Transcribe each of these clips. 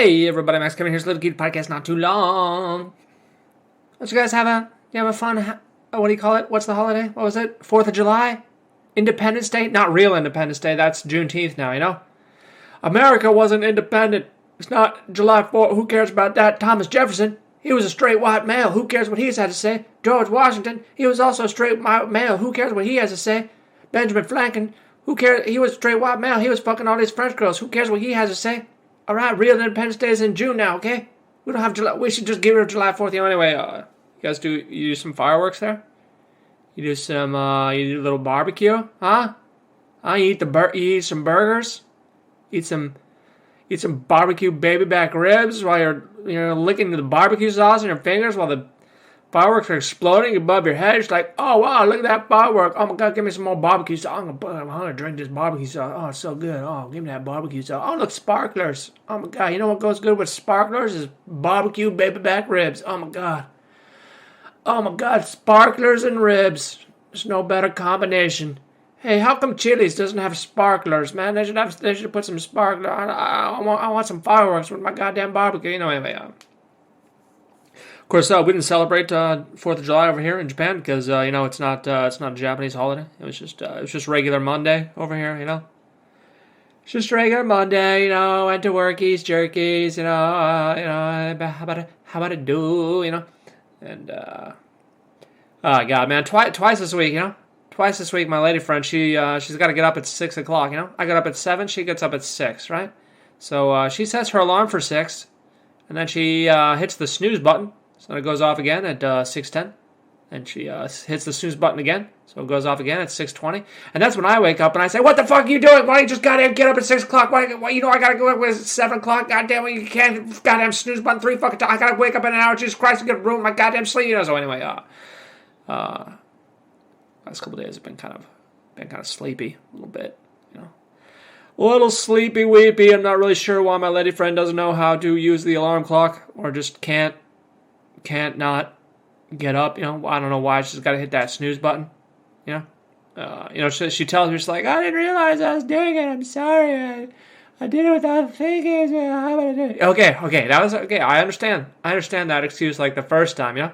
Hey everybody, Max coming here. It's a little cute podcast, not too long. Don't you guys have a fun, what do you call it? What's the holiday? What was it? 4th of July? Independence Day? Not real Independence Day, that's Juneteenth now, you know? America wasn't independent. It's not July 4th, who cares about that? Thomas Jefferson, he was a straight white male, who cares what he's had to say? George Washington, he was also a straight white male, who cares what he has to say? Benjamin Franklin, who cares? He was a straight white male, he was fucking all these French girls, who cares what he has to say? Alright, real Independence Day is in June now, okay? We don't have July. We should just get rid of July 4th. You know, anyway, you guys you do some fireworks there? You do some, you do a little barbecue? Huh? You eat some burgers? Eat some barbecue baby back ribs while you're licking the barbecue sauce in your fingers while the fireworks are exploding above your head. It's like, oh wow, look at that firework. Oh my god, give me some more barbecue sauce. I'm gonna drink this barbecue sauce. Oh, it's so good. Oh, give me that barbecue sauce. Oh, look, sparklers. Oh my god, you know what goes good with sparklers is barbecue baby back ribs. Oh my god. Oh my god, sparklers and ribs. There's no better combination. Hey, how come Chili's doesn't have sparklers, man? They should put some sparklers. I want some fireworks with my goddamn barbecue. You know, anyway. Of course, we didn't celebrate 4th of July over here in Japan because it's not a Japanese holiday. It was just regular Monday over here. You know, it's just regular Monday. You know, went to workies, jerkies. How about it do? You know, and oh god, man, twice this week. You know, twice this week. My lady friend, she's got to get up at 6 o'clock. You know, I got up at 7. She gets up at 6. Right. So she sets her alarm for 6, and then she hits the snooze button. So it goes off again at 6:10, and she hits the snooze button again, so it goes off again at 6:20, and that's when I wake up and I say, "What the fuck are you doing? Why you just goddamn get up at 6 o'clock? Why I gotta go up at 7 o'clock? Goddamn, you can't goddamn snooze button 3 fucking times. I gotta wake up in an hour. Jesus Christ, I'm gonna ruin my goddamn sleep." So anyway, last couple days have been kind of sleepy a little bit, you know. A little sleepy weepy. I'm not really sure why my lady friend doesn't know how to use the alarm clock or just can't not get up, you know. I don't know why she's got to hit that snooze button, you know. She tells me, she's like, "I didn't realize I was doing it. I'm sorry. I did it without thinking. How about I do it?" Okay, that was okay. I understand that excuse like the first time, you know.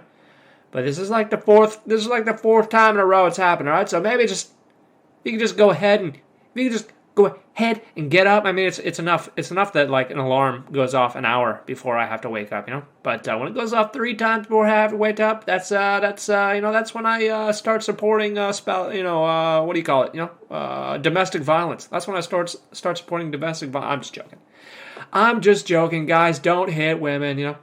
But this is like the fourth time in a row it's happened, all right? So maybe you can just go ahead and get up. I mean, it's enough. It's enough that like an alarm goes off an hour before I have to wake up, you know. But when it goes off 3 times before I have to wake up, that's when I start supporting what do you call it? You know, domestic violence. That's when I start supporting domestic violence. I'm just joking, guys. Don't hit women, you know.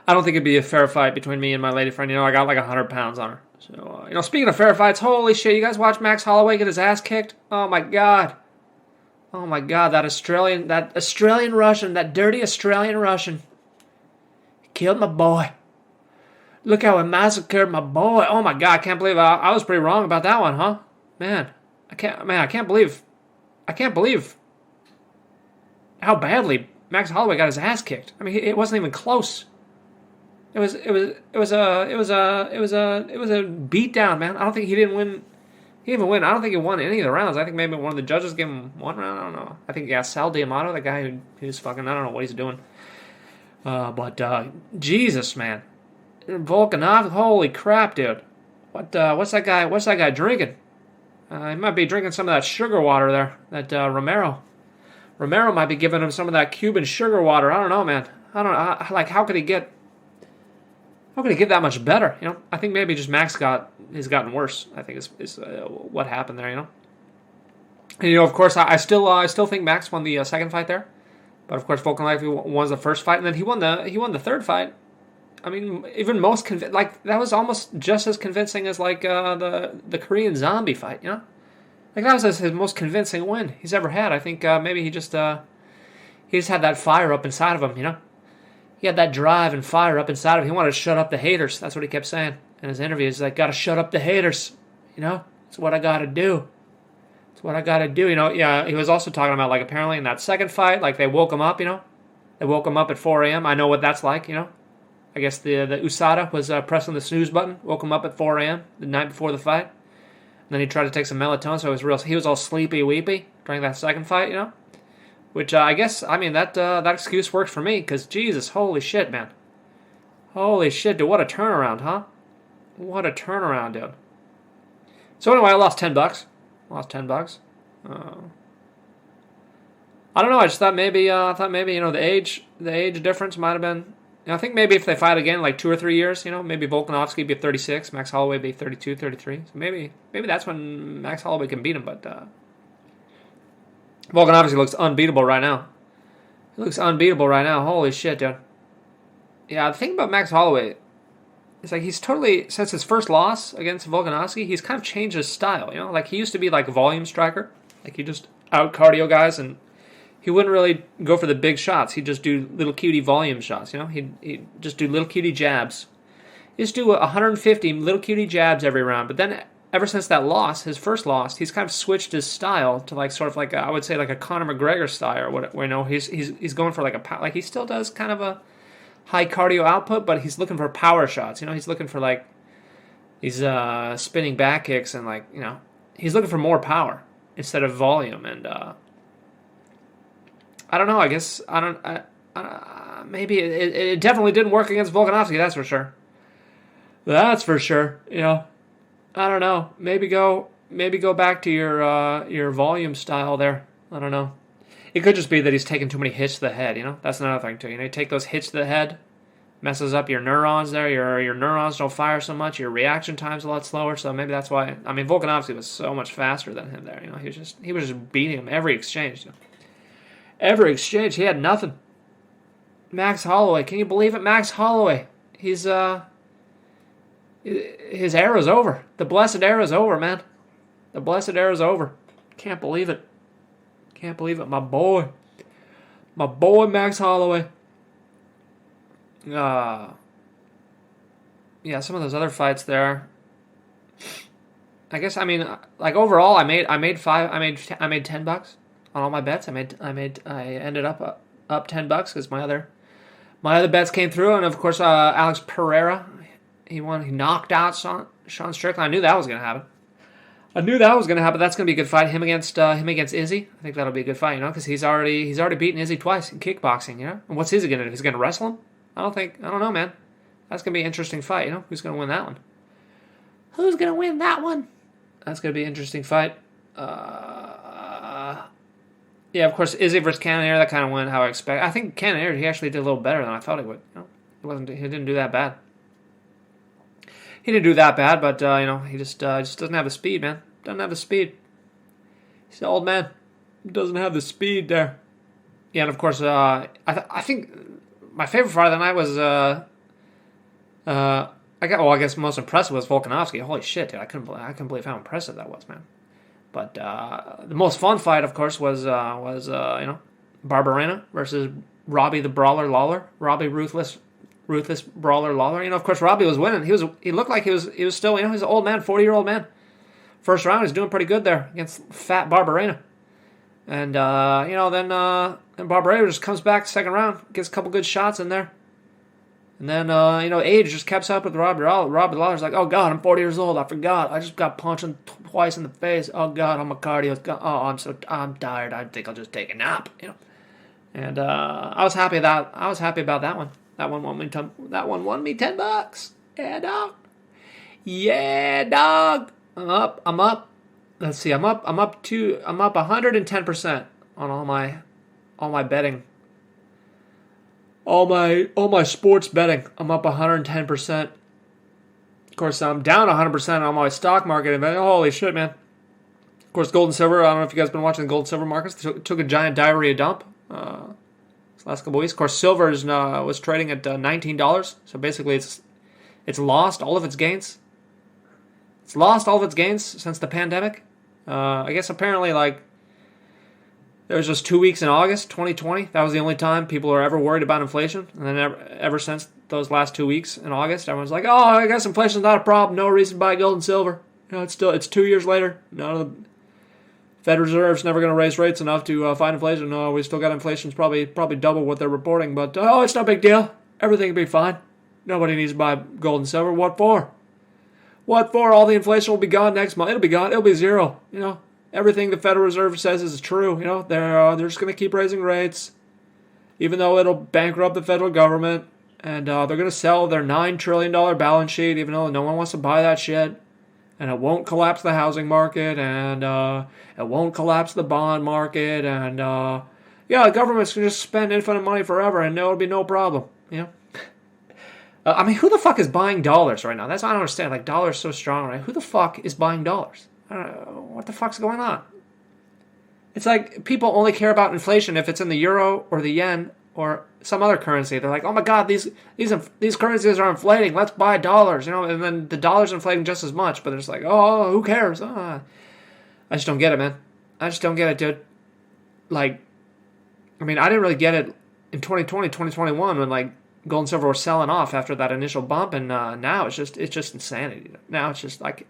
I don't think it'd be a fair fight between me and my lady friend. You know, I got like 100 pounds on her. So, speaking of fair fights, holy shit, you guys watch Max Holloway get his ass kicked? Oh my god, that Australian Russian, that dirty Australian Russian. He killed my boy. Look how he massacred my boy. Oh my god, I can't believe I was pretty wrong about that one, huh? Man, I can't believe how badly Max Holloway got his ass kicked. I mean, it wasn't even close. It was a beat down, man. I don't think he didn't win. He didn't even win. I don't think he won any of the rounds. I think maybe one of the judges gave him one round. I don't know. I think Sal D'Amato, the guy who's fucking, I don't know what he's doing. But Jesus, man, Volkanovski, holy crap, dude. What's that guy drinking? He might be drinking some of that sugar water there. That Romero might be giving him some of that Cuban sugar water. I don't know, man. I don't know. Like, how could he get that much better? You know, I think maybe just Max has gotten worse. I think is what happened there. You know, and of course, I still think Max won the second fight there, but of course, Volkanovski won the first fight, and then he won the third fight. I mean, even like that was almost just as convincing as like the Korean Zombie fight. You know, like that was his most convincing win he's ever had. I think maybe he just had that fire up inside of him. You know. He had that drive and fire up inside of him. He wanted to shut up the haters. That's what he kept saying in his interviews. He's like, gotta shut up the haters. You know, it's what I gotta do. It's what I gotta do. You know, yeah, he was also talking about, like, apparently in that second fight, like, they woke him up, you know. They woke him up at 4 a.m. I know what that's like, you know. I guess the USADA was pressing the snooze button, woke him up at 4 a.m. the night before the fight. And then he tried to take some melatonin, so he was all sleepy-weepy during that second fight, you know. Which I guess, I mean, that excuse works for me, because Jesus, holy shit, man. Holy shit, dude, what a turnaround, huh? What a turnaround, dude. So anyway, I lost $10. Lost $10. I don't know. I just thought maybe, the age difference might have been. I think maybe if they fight again, like 2 or 3 years, maybe Volkanovski would be 36, Max Holloway would be 32, 33. So maybe that's when Max Holloway can beat him. But Volkanovski looks unbeatable right now. He looks unbeatable right now. Holy shit, dude. Yeah, the thing about Max Holloway is like he's totally, since his first loss against Volkanovski, he's kind of changed his style. Like he used to be like a volume striker, like he just out cardio guys, and he wouldn't really go for the big shots. He'd just do little cutie volume shots. He'd just do little cutie jabs. He just do 150 little cutie jabs every round. But then ever since that loss, his first loss, he's kind of switched his style to like sort of like I would say like a Conor McGregor style, where he's going for like he still does kind of a high cardio output, but he's looking for power shots. He's looking for like these spinning back kicks and like he's looking for more power instead of volume. And I don't know. I guess maybe it definitely didn't work against Volkanovski. That's for sure. That's for sure. I don't know. Maybe go back to your volume style there. I don't know. It could just be that he's taking too many hits to the head. That's another thing too. You take those hits to the head, messes up your neurons there. Your neurons don't fire so much. Your reaction time's a lot slower. So maybe that's why. I mean, Volkanovski was so much faster than him there. He was just beating him every exchange. Every exchange, he had nothing. Max Holloway, can you believe it? Max Holloway, his era's over. The blessed era's over, man. The blessed era's over. Can't believe it. Can't believe it. My boy, Max Holloway. Yeah, some of those other fights there. I guess, I mean, like overall, I made $10 on all my bets. I ended up $10 because my other bets came through, and of course Alex Pereira, he won. He knocked out Sean Strickland. I knew that was going to happen. That's going to be a good fight. Him against Izzy. I think that'll be a good fight. Because he's already beaten Izzy twice in kickboxing. And what's Izzy going to do? He's going to wrestle him? I don't know, man. That's going to be an interesting fight. Who's going to win that one? Who's going to win that one? That's going to be an interesting fight. Yeah, of course, Izzy versus Cannonier, that kind of went how I expect. I think Cannonier, he actually did a little better than I thought he would. He didn't do that bad. He didn't do that bad, but he just doesn't have the speed, man. Doesn't have the speed. He's an old man. Doesn't have the speed there. Yeah, and of course, I think my favorite fight of the night was I guess most impressive was Volkanovski. Holy shit, dude! I couldn't believe how impressive that was, man. But the most fun fight, of course, was Barberena versus Robbie the Brawler Lawler. Robbie Ruthless Brawler Lawler. Of course, Robbie was winning. He looked like he was still, he's an old man, 40-year-old man. First round, he's doing pretty good there against fat Barberena. And then Barberena just comes back second round, gets a couple good shots in there. And then, age just kept up with Robbie Lawler. Robbie Lawler's like, oh, God, I'm 40 years old. I forgot. I just got punched twice in the face. Oh, God, I'm a cardio. Oh, I'm tired. I think I'll just take a nap, And I was happy about that one. That one won me $10. Yeah, dog. Yeah, dog. I'm up. Let's see. I'm up 110% on all my betting. All my sports betting, I'm up 110%. Of course, I'm down 100% on my stock market. Holy shit, man. Of course, gold and silver, I don't know if you guys have been watching the gold and silver markets. Took a giant diarrhea dump this last couple weeks. Of course, silver was trading at $19. So basically, it's lost all of its gains. It's lost all of its gains since the pandemic. I guess apparently, there was just 2 weeks in August 2020. That was the only time people were ever worried about inflation. And then ever since those last 2 weeks in August, everyone's like, oh, I guess inflation's not a problem. No reason to buy gold and silver. It's 2 years later. No, the Fed Reserve's never going to raise rates enough to fight inflation. No, we still got inflation's probably double what they're reporting. But, it's no big deal. Everything will be fine. Nobody needs to buy gold and silver. What for? What for? All the inflation will be gone next month. It'll be gone. It'll be zero. everything the Federal Reserve says is true. They're just going to keep raising rates, even though it'll bankrupt the federal government. And they're going to sell their $9 trillion balance sheet, even though no one wants to buy that shit. And it won't collapse the housing market, and it won't collapse the bond market. And, the government's going to just spend infinite money forever, and it'll be no problem, who the fuck is buying dollars right now? I don't understand. Like, dollars so strong, right? Who the fuck is buying dollars? I don't know. What the fuck's going on? It's like people only care about inflation if it's in the euro or the yen or some other currency. They're like, oh my god, these currencies are inflating. Let's buy dollars, and then the dollar's inflating just as much. But they're just like, oh, who cares? I just don't get it, man. I just don't get it, dude. Like, I didn't really get it in 2020, 2021 when like gold and silver were selling off after that initial bump, and now it's just insanity. Now it's just like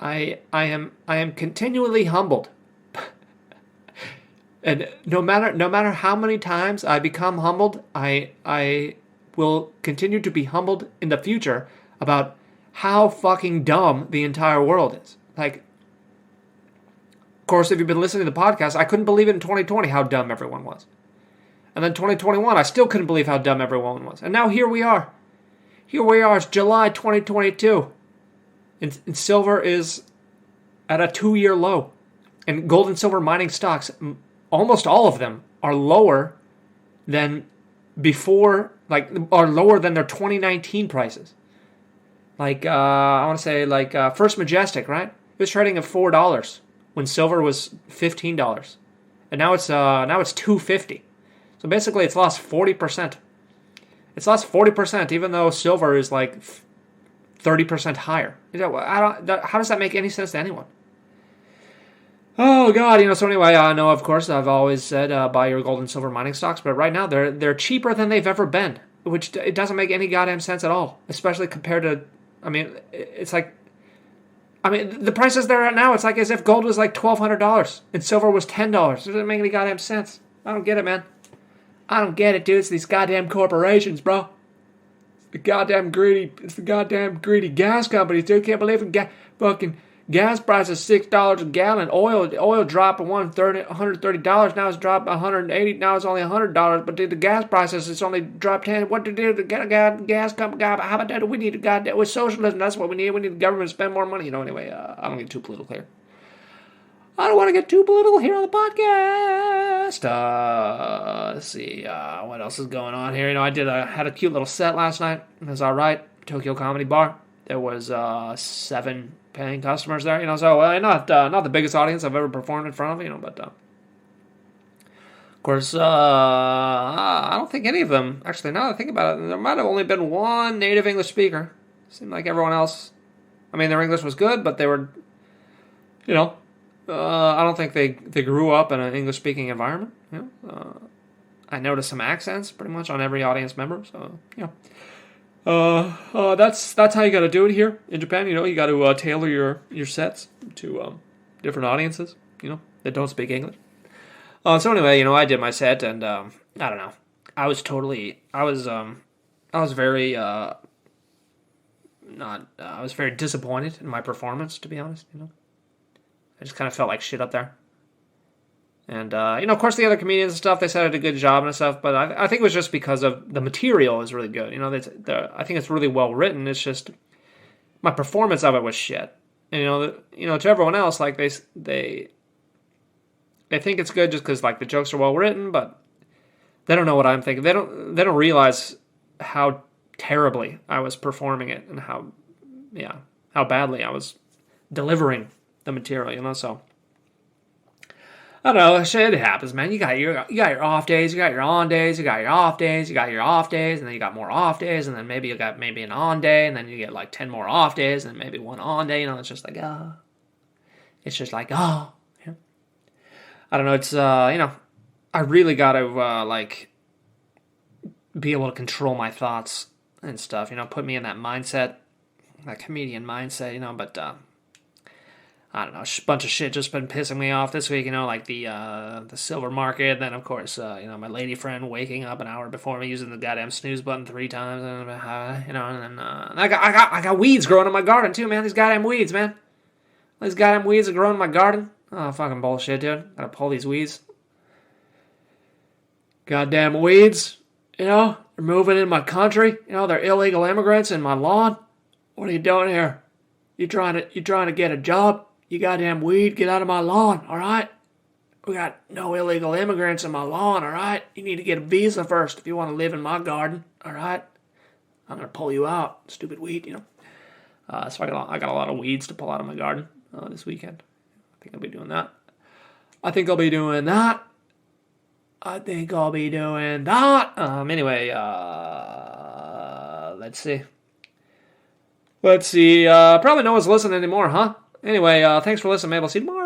I am continually humbled. And no matter how many times I become humbled, I will continue to be humbled in the future about how fucking dumb the entire world is. Like, of course, if you've been listening to the podcast, I couldn't believe it in 2020 how dumb everyone was. And then 2021, I still couldn't believe how dumb everyone was. And now here we are. It's July 2022. And silver is at a 2-year low. And gold and silver mining stocks, almost all of them, are lower than before, like, are lower than their 2019 prices. Like, I want to say, like, First Majestic, right? It was trading at $4 when silver was $15. And now it's $2.50. So basically it's lost 40%. It's lost 40% even though silver is like 30% higher. How does that make any sense to anyone? Oh god, so anyway, I know, of course, I've always said buy your gold and silver mining stocks, but right now they're cheaper than they've ever been, which it doesn't make any goddamn sense at all, especially compared to, it's like, the prices they're at now, it's like as if gold was like $1,200 and silver was $10. It doesn't make any goddamn sense. I don't get it, man. I don't get it, dude. It's these goddamn corporations, bro. It's the goddamn greedy gas companies, dude. Can't believe it. Fucking gas prices $6 a gallon. Oil dropped $130. Now it's dropped $180. Now it's only $100. But dude, the gas prices, it's only dropped 10. What to do to get a gas company? How about that? We need a goddamn with socialism. That's what we need. We need the government to spend more money. Anyway, I don't get too political here. I don't want to get too political here on the podcast. Let's see. What else is going on here? I had a cute little set last night. It was all right. Tokyo Comedy Bar. There was 7 paying customers there. So not the biggest audience I've ever performed in front of. But of course, I don't think any of them. Actually, now that I think about it, there might have only been one native English speaker. Seemed like everyone else. Their English was good, but they were, I don't think they grew up in an English-speaking environment. I noticed some accents pretty much on every audience member. So that's how you got to do it here in Japan. You got to tailor your sets to different audiences. That don't speak English. So anyway, I did my set, and I don't know. I was very disappointed in my performance, to be honest. I just kind of felt like shit up there. And, of course, the other comedians and stuff, they said I did a good job and stuff, but I think it was just because of the material is really good. I think it's really well written. It's just my performance of it was shit. And, to everyone else, like, they think it's good just because, like, the jokes are well written, but they don't know what I'm thinking. They don't realize how terribly I was performing it and how badly I was delivering the material, so I don't know, shit, it happens, man. You got your off days, you got your on days, you got your off days, you got your off days, and then you got more off days, and then maybe you got an on day, and then you get like 10 more off days, and maybe one on day. It's just like I don't know. It's I really got to be able to control my thoughts and stuff. Put me in that mindset, that comedian mindset. But I don't know, a bunch of shit just been pissing me off this week, like the silver market, and then, of course, my lady friend waking up an hour before me using the goddamn snooze button 3 times, and then I got weeds growing in my garden, too, man, these goddamn weeds, man. These goddamn weeds are growing in my garden. Oh, fucking bullshit, dude. Gotta pull these weeds. Goddamn weeds. You know, they're moving in my country. You know, they're illegal immigrants in my lawn. What are you doing here? You trying to get a job? You goddamn weed, get out of my lawn, alright? We got no illegal immigrants in my lawn, alright? You need to get a visa first if you want to live in my garden, alright? I'm gonna pull you out, stupid weed, you know. So I got a lot of weeds to pull out of my garden this weekend. I think I'll be doing that. Anyway, let's see. Probably no one's listening anymore, huh? Anyway, thanks for listening. Maybe I'll see you tomorrow.